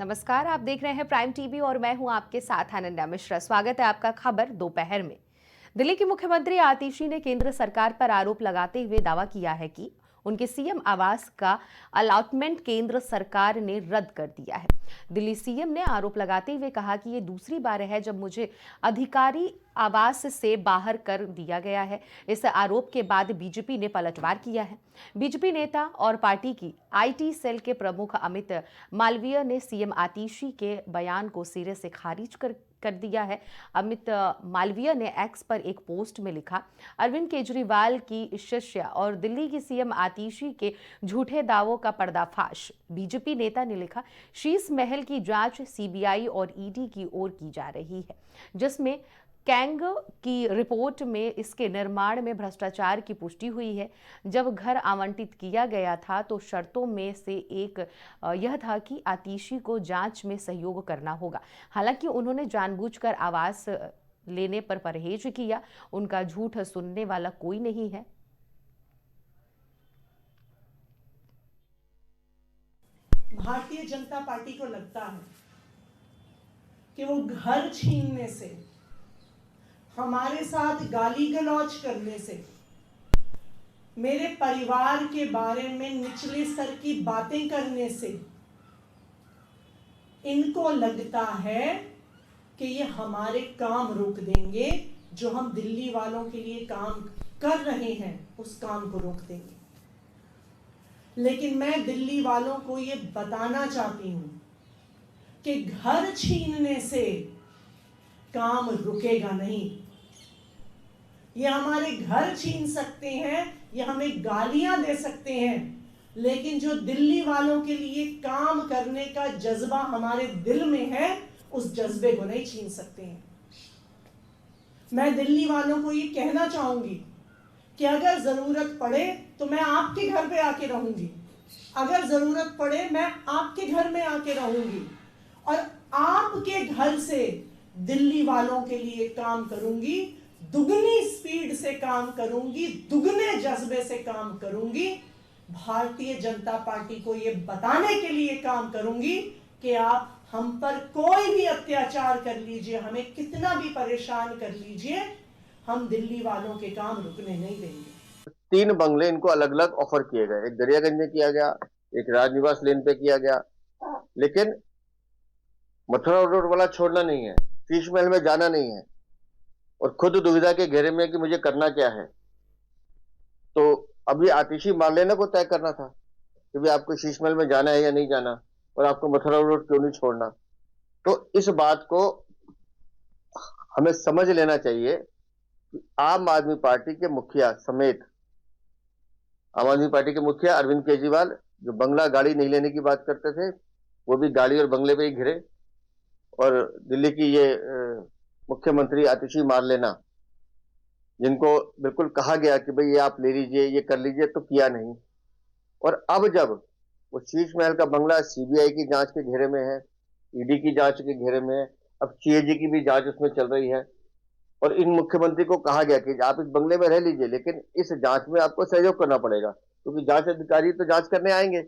नमस्कार, आप देख रहे हैं प्राइम टीवी और मैं हूं आपके साथ अनन्या मिश्रा। स्वागत है आपका खबर दोपहर में। दिल्ली की मुख्यमंत्री आतिशी ने केंद्र सरकार पर आरोप लगाते हुए दावा किया है कि उनके सीएम आवास का अलॉटमेंट केंद्र सरकार ने रद्द कर दिया है। दिल्ली सीएम ने आरोप लगाते हुए कहा कि ये दूसरी बार है जब मुझे अधिकारी आवास से बाहर कर दिया गया है। इस आरोप के बाद बीजेपी ने पलटवार किया है। बीजेपी नेता और पार्टी की आईटी सेल के प्रमुख अमित मालवीय ने सीएम आतिशी के बयान को सिरे से खारिज कर दिया है। अमित मालवीय ने एक्स पर एक पोस्ट में लिखा, अरविंद केजरीवाल की शिष्या और दिल्ली की सीएम आतिशी के झूठे दावों का पर्दाफाश। बीजेपी नेता ने लिखा, शीश महल की जांच सीबीआई और ईडी की ओर की जा रही है, जिसमें कैंग की रिपोर्ट में इसके निर्माण में भ्रष्टाचार की पुष्टि हुई है। जब घर आवंटित किया गया था तो शर्तों में से एक यह था कि आतिशी को जांच में सहयोग करना होगा। हालांकि उन्होंने जानबूझकर आवास लेने पर परहेज किया। उनका झूठ सुनने वाला कोई नहीं है। भारतीय जनता पार्टी को लगता है कि वो घर छीनने से, हमारे साथ गाली गलौज करने से, मेरे परिवार के बारे में निचले स्तर की बातें करने से इनको लगता है कि ये हमारे काम रोक देंगे। जो हम दिल्ली वालों के लिए काम कर रहे हैं उस काम को रोक देंगे। लेकिन मैं दिल्ली वालों को ये बताना चाहती हूं कि घर छीनने से काम रुकेगा नहीं। ये हमारे घर छीन सकते हैं, ये हमें गालियां दे सकते हैं, लेकिन जो दिल्ली वालों के लिए काम करने का जज्बा हमारे दिल में है, उस जज्बे को नहीं छीन सकते हैं। मैं दिल्ली वालों को ये कहना चाहूंगी कि अगर जरूरत पड़े तो मैं आपके घर पे आके रहूंगी, अगर जरूरत पड़े मैं आपके घर में आके रहूंगी और आपके घर से दिल्ली वालों के लिए काम करूंगी, दुगनी स्पीड से काम करूंगी, दुगने जज्बे से काम करूंगी। भारतीय जनता पार्टी को यह बताने के लिए काम करूंगी कि आप हम पर कोई भी अत्याचार कर लीजिए, हमें कितना भी परेशान कर लीजिए, हम दिल्ली वालों के काम रुकने नहीं देंगे। 3 बंगले इनको अलग अलग ऑफर किए गए, एक दरियागंज में किया गया, एक राजनिवास लेन पे किया गया, लेकिन मथुरा रोड वाला छोड़ना नहीं है, शीश महल में जाना नहीं है और खुद दुविधा के घेरे में कि मुझे करना क्या है। तो अभी आतिशी मार्लेना को तय करना था कि भी आपको शीश महल में जाना है या नहीं जाना और आपको मथुरा रोड क्यों नहीं छोड़ना। तो इस बात को हमें समझ लेना चाहिए कि आम आदमी पार्टी के मुखिया समेत, आम आदमी पार्टी के मुखिया अरविंद केजरीवाल जो बंगला गाड़ी नहीं लेने की बात करते थे, वो भी गाड़ी और बंगले पे ही घिरे, और दिल्ली की ये मुख्यमंत्री आतिशी मार्लेना, जिनको बिल्कुल कहा गया कि भाई ये आप ले लीजिए, ये कर लीजिए, तो किया नहीं। और अब जब वो शीश महल का बंगला सीबीआई की जांच के घेरे में है, ईडी की जांच के घेरे में है, अब सीएजी की भी जांच उसमें चल रही है, और इन मुख्यमंत्री को कहा गया कि आप इस बंगले में रह लीजिए, लेकिन इस जांच में आपको सहयोग करना पड़ेगा, क्योंकि जांच अधिकारी तो जांच करने आएंगे,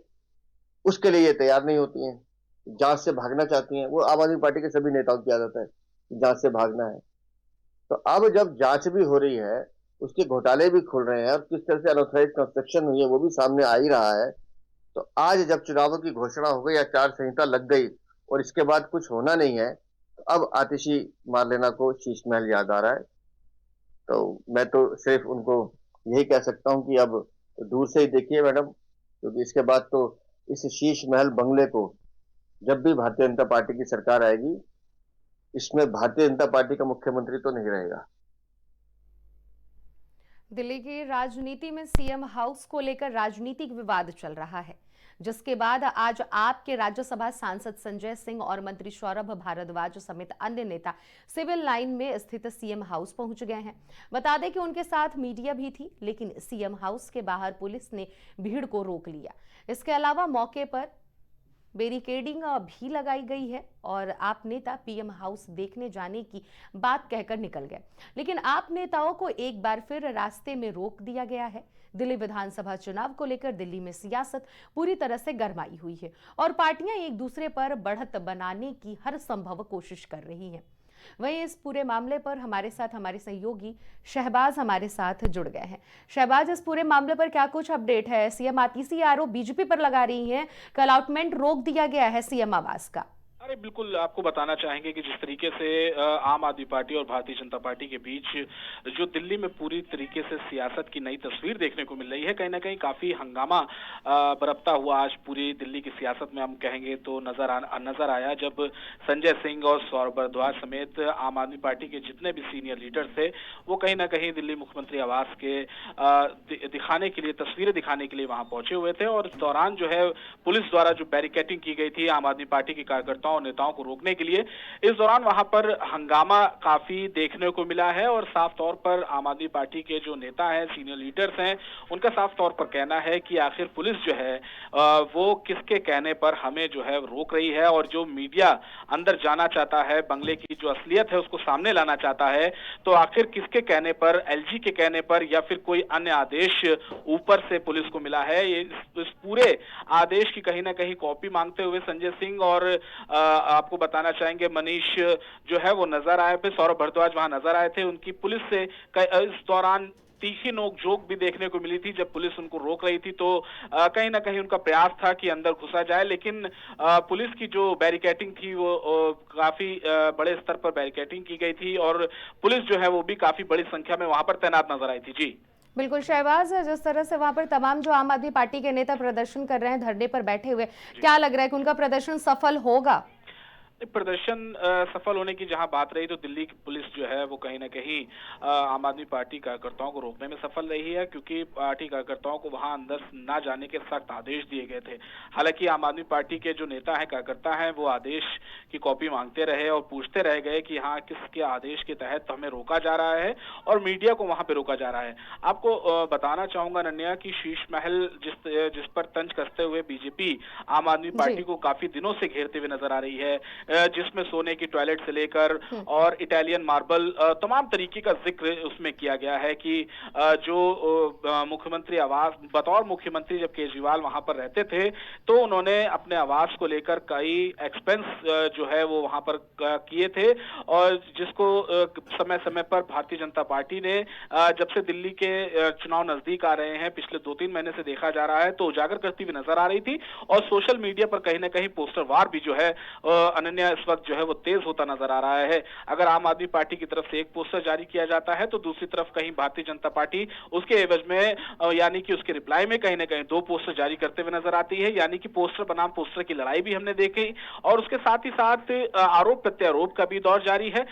उसके लिए ये तैयार नहीं होती हैं, जांच से भागना चाहती हैं। वो आम आदमी पार्टी के सभी नेताओं की आदत है, जांच से भागना है। तो अब जब जांच भी हो रही है, उसके घोटाले भी खुल रहे हैं और किस तरह से अनऑथराइज कंस्ट्रक्शन हुई है वो भी सामने आ ही रहा है, तो आज जब चुनावों की घोषणा हो गई, आचार संहिता लग गई और इसके बाद कुछ होना नहीं है, तो अब आतिशी मार्लेना को शीश महल याद आ रहा है। तो मैं तो सिर्फ उनको यही कह सकता हूं कि अब दूर से ही देखिए मैडम, क्योंकि इसके बाद तो इस शीश महल बंगले को, जब भी भारतीय जनता पार्टी की सरकार आएगी, इसमें भारतीय जनता पार्टी का मुख्यमंत्री तो नहीं रहेगा। दिल्ली की राजनीति में सीएम हाउस को लेकर राजनीतिक विवाद चल रहा है, जिसके बाद आज आप के राज्यसभा सांसद संजय सिंह और मंत्री सौरभ भारद्वाज समेत अन्य नेता सिविल लाइन में स्थित सीएम हाउस पहुंच गए हैं। बता दें कि उनके साथ मीडिया भी थी, लेकिन सीएम हाउस के बाहर पुलिस ने भीड़ को रोक लिया। इसके अलावा मौके पर बैरिकेडिंग भी लगाई गई है और आप नेता पीएम हाउस देखने जाने की बात कहकर निकल गए, लेकिन आप नेताओं को एक बार फिर रास्ते में रोक दिया गया है। दिल्ली विधानसभा चुनाव को लेकर दिल्ली में सियासत पूरी तरह से गरमाई हुई है और पार्टियां एक दूसरे पर बढ़त बनाने की हर संभव कोशिश कर रही हैं। वहीं इस पूरे मामले पर हमारे साथ हमारे सहयोगी शहबाज हमारे साथ जुड़ गए हैं। शहबाज, इस पूरे मामले पर क्या कुछ अपडेट है? सीएम आतिशी आरोप बीजेपी पर लगा रही हैं, कल अलॉटमेंट रोक दिया गया है सीएम आवास का। अरे बिल्कुल, आपको बताना चाहेंगे कि जिस तरीके से आम आदमी पार्टी और भारतीय जनता पार्टी के बीच जो दिल्ली में पूरी तरीके से सियासत की नई तस्वीर देखने को मिल रही है, कहीं ना कहीं काफी हंगामा बरपता हुआ आज पूरी दिल्ली की सियासत में हम कहेंगे तो नजर आया, जब संजय सिंह और सौरभ भारद्वाज समेत आम आदमी पार्टी के जितने भी सीनियर लीडर थे वो कहीं ना कहीं दिल्ली मुख्यमंत्री आवास के दिखाने के लिए, तस्वीरें दिखाने के लिए वहां पहुंचे हुए थे। और इस दौरान जो है पुलिस द्वारा जो बैरिकेडिंग की गई थी आम आदमी पार्टी के कार्यकर्ताओं और नेताओं को रोकने के लिए, इस दौरान वहां पर हंगामा काफी देखने को मिला है। और साफ तौर पर आम आदमी पार्टी के जो नेता हैं, सीनियर लीडर्स हैं, उनका साफ तौर पर कहना है कि आखिर पुलिस जो है वो किसके कहने पर हमें जो है रोक रही है, और जो मीडिया अंदर जाना चाहता है, बंगले की जो असलियत है उसको सामने लाना चाहता है, तो आखिर किसके कहने पर, एलजी के कहने पर या फिर कोई अन्य आदेश ऊपर से पुलिस को मिला है। इस पूरे आदेश की कहीं ना कहीं कॉपी मांगते हुए संजय सिंह और आपको बताना चाहेंगे मनीष जो है वो नजर आए थे, सौरभ भारद्वाज वहां नजर आए थे। उनकी पुलिस से इस दौरान तीखी नोक-झोंक भी देखने को मिली थी। जब पुलिस उनको रोक रही थी तो कहीं ना कहीं उनका प्रयास था कि अंदर घुसा जाए, लेकिन पुलिस की जो बैरिकेडिंग थी वो काफी बड़े स्तर पर बैरिकेडिंग की गई थी और पुलिस जो है वो भी काफी बड़ी संख्या में वहां पर तैनात नजर आई थी। जी बिल्कुल शहबाज, जिस तरह से वहां पर तमाम जो आम आदमी पार्टी के नेता प्रदर्शन कर रहे हैं, धरने पर बैठे हुए, क्या लग रहा है कि उनका प्रदर्शन सफल होगा? प्रदर्शन सफल होने की जहां बात रही तो दिल्ली की पुलिस जो है वो कहीं ना कहीं आम आदमी पार्टी कार्यकर्ताओं को रोकने में सफल रही है, क्योंकि पार्टी कार्यकर्ताओं को वहां अंदर ना जाने के सख्त आदेश दिए गए थे। हालांकि आम आदमी पार्टी के जो नेता हैं, कार्यकर्ता हैं, वो आदेश की कॉपी मांगते रहे और पूछते रह गए कि हाँ किसके आदेश के तहत हमें रोका जा रहा है, और मीडिया को वहां पे रोका जा रहा है। आपको बताना चाहूंगा नन्या की शीश महल जिस पर तंज कसते हुए बीजेपी आम आदमी पार्टी को काफी दिनों से घेरते हुए नजर आ रही है, जिसमें सोने की टॉयलेट से लेकर और इटालियन मार्बल तमाम तरीके का जिक्र उसमें किया गया है कि जो मुख्यमंत्री आवास, बतौर मुख्यमंत्री जब केजरीवाल वहां पर रहते थे तो उन्होंने अपने आवास को लेकर कई एक्सपेंस जो है वो वहां पर किए थे, और जिसको समय समय पर भारतीय जनता पार्टी ने जब से दिल्ली के चुनाव नजदीक आ रहे हैं, पिछले 2-3 महीने से देखा जा रहा है, तो उजागर करती हुई नजर आ रही थी। और सोशल मीडिया पर कहीं ना कहीं पोस्टर वार भी जो है अनन्या इस वक्त जो है वो तेज होता नजर आ रहा है। अगर आम आदमी पार्टी की तरफ से एक पोस्टर जारी किया जाता है तो दूसरी तरफ कहीं भारतीय जनता पार्टी उसके एवज में यानी कि उसके रिप्लाई में कहीं ना कहीं 2 पोस्टर जारी करते हुए नजर आती है, यानी कि पोस्टर बनाम पोस्टर की लड़ाई भी हमने देखी। और उसके साथ ही साथ आरोप प्रत्यारोप का भी दौर जारी है।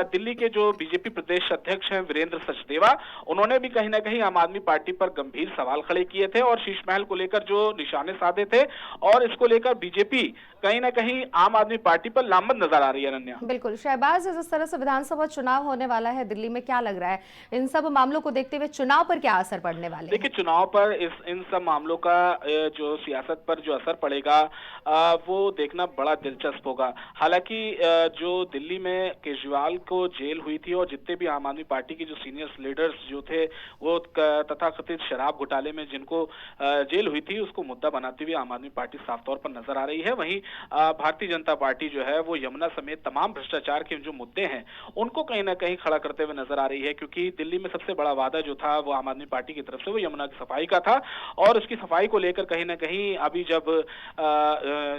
दिल्ली के जो बीजेपी प्रदेश अध्यक्ष हैं वीरेंद्र सचदेवा, उन्होंने भी कहीं ना कहीं आम आदमी पार्टी पर गंभीर सवाल खड़े किए थे और शीश महल को लेकर जो निशाने साधे थे, और इसको लेकर बीजेपी कहीं ना कहीं आम आदमी पार्टी पर लामबंद नजर आ रही है। अनन्या बिल्कुल शहबाज, जिस तरह से विधानसभा चुनाव होने वाला है दिल्ली में, क्या लग रहा है इन सब मामलों को देखते हुए चुनाव पर क्या असर पड़ने वाले? देखिए, चुनाव पर इन सब मामलों का जो सियासत पर जो असर पड़ेगा वो देखना बड़ा दिलचस्प होगा। हालांकि जो दिल्ली में केजरीवाल को जेल हुई थी और जितने भी आम आदमी पार्टी के जो सीनियर लीडर्स जो थे वो तथाकथित शराब घोटाले में जिनको जेल हुई थी उसको मुद्दा बनाते हुए आम आदमी पार्टी साफ तौर पर नजर आ रही है। वहीं भारतीय जनता पार्टी जो है वो यमुना समेत तमाम भ्रष्टाचार के जो मुद्दे हैं उनको कहीं ना कहीं खड़ा करते हुए नजर आ रही है, क्योंकि दिल्ली में सबसे बड़ा वादा जो था वो आम आदमी पार्टी की तरफ से वो यमुना की सफाई का था, और उसकी सफाई को लेकर कहीं ना कहीं अभी जब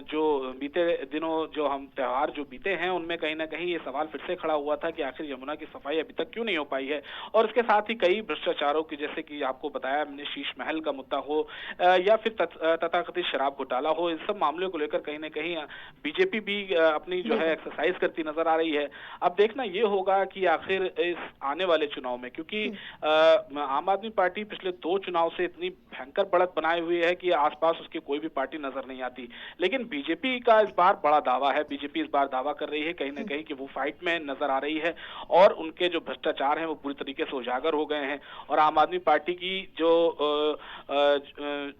जो बीते दिनों जो हम त्योहार जो बीते हैं उनमें कहीं ना कहीं ये सवाल फिर से खड़ा हुआ था कि आखिर यमुना की सफाई अभी तक क्यों नहीं हो पाई है। और इसके साथ ही कई भ्रष्टाचारों की, जैसे कि आपको बताया हमने, शीश महल का मुद्दा हो या फिर तथाकथित शराब घोटाला हो, इन सब मामलों को लेकर कहीं ना कहीं बीजेपी भी अपनी जो है एक्सरसाइज करती नजर आ रही है। अब देखना ये होगा कि आखिर इस आने वाले चुनाव में, क्योंकि आम आदमी पार्टी पिछले 2 चुनाव से इतनी भयंकर बढ़त बनाए हुई है कि आसपास उसकी कोई भी पार्टी नजर नहीं आती, लेकिन बीजेपी का इस बार बड़ा दावा है। बीजेपी इस बार दावा कर रही है कहीं ना कहीं कि वो फाइट में नजर आ रही है और उनके जो भ्रष्टाचार हैं वो पूरी तरीके से उजागर हो गए हैं, और आम आदमी पार्टी की जो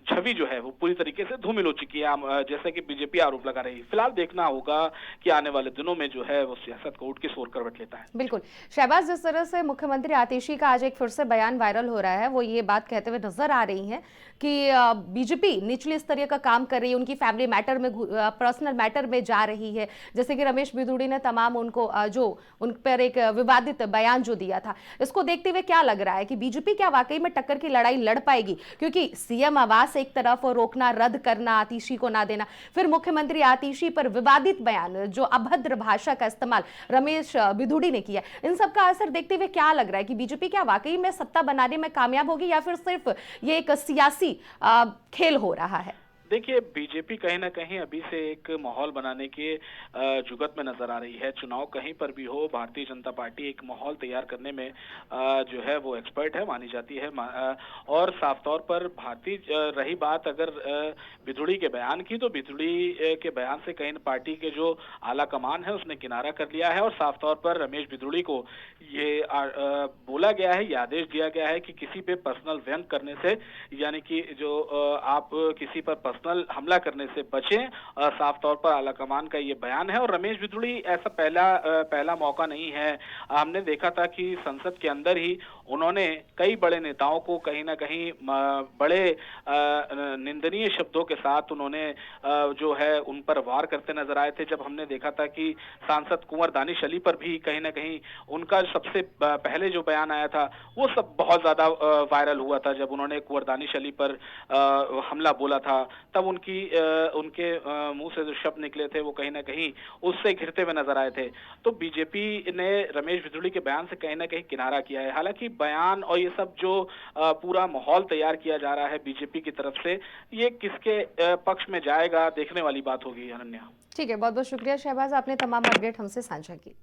छवि जो है वो पूरी तरीके से धूमिल हो चुकी है, जैसे कि बीजेपी आरोप लगा रही है। फिलहाल देखना होगा कि आने वाले दिनों में जो है वो सियासत को उठ के सोर करवट लेता है। बिल्कुल। शहबाज, जिस तरह से मुख्यमंत्री आतिशी का आज एक फिर से बयान वायरल हो रहा है, वो ये बात कहते हुए नजर आ रही हैं कि बीजेपी निचले स्तरीय का काम कर रही है, उनकी फैमिली मैटर में, पर्सनल मैटर में जा रही है। जैसे कि रमेश बिधूड़ी ने तमाम उनको जो उन पर एक विवादित बयान जो दिया था, इसको देखते हुए क्या लग रहा है कि बीजेपी क्या वाकई में टक्कर की लड़ाई लड़ पाएगी? क्योंकि सीएम आवास एक तरफ और रोकना, रद्द करना, आतिशी को ना देना, फिर मुख्यमंत्री आतिशी पर विवादित बयान, जो अभद्र भाषा का इस्तेमाल रमेश बिधूड़ी ने किया, इन सब का असर देखते हुए क्या लग रहा है कि बीजेपी क्या वाकई में सत्ता बनाने में कामयाब होगी या फिर सिर्फ ये एक सियासी खेल हो रहा है? देखिए, बीजेपी कहीं ना कहीं अभी से एक माहौल बनाने के जुगत में नजर आ रही है। चुनाव कहीं पर भी हो, भारतीय जनता पार्टी एक माहौल तैयार करने में जो है वो एक्सपर्ट है, मानी जाती है। और साफ तौर पर रही बात अगर बिधूड़ी के बयान की, तो बिधूड़ी के बयान से कहीं पार्टी के जो आला कमान है उसने किनारा कर लिया है और साफ तौर पर रमेश बिधूड़ी को ये बोला गया है, ये आदेश दिया गया है कि किसी पे पर्सनल व्यंग करने से, यानी कि जो आप किसी पर पर्सनल हमला करने से बचें। साफ तौर पर आलाकमान का ये बयान है और रमेश बिधूड़ी ऐसा पहला मौका नहीं है। हमने देखा था कि संसद के अंदर ही उन्होंने कई बड़े नेताओं को कहीं ना कहीं बड़े निंदनीय शब्दों के साथ उन्होंने जो है उन पर वार करते नजर आए थे। जब हमने देखा था कि सांसद कुंवर दानिश अली पर भी कहीं ना कहीं उनका सबसे पहले जो बयान आया था वो सब बहुत ज्यादा वायरल हुआ था। जब उन्होंने कुंवर दानिश अली पर हमला बोला था, तब उनके मुंह से जो शब्द निकले थे वो कहीं ना कहीं उससे घिरते हुए नजर आए थे। तो बीजेपी ने रमेश बिधूड़ी के बयान से कहीं ना कहीं किनारा किया है। हालांकि बयान और ये सब जो पूरा माहौल तैयार किया जा रहा है बीजेपी की तरफ से, ये किसके पक्ष में जाएगा, देखने वाली बात होगी। अनन्या, ठीक है, बहुत बहुत शुक्रिया शहबाज, आपने तमाम अपडेट हमसे साझा की।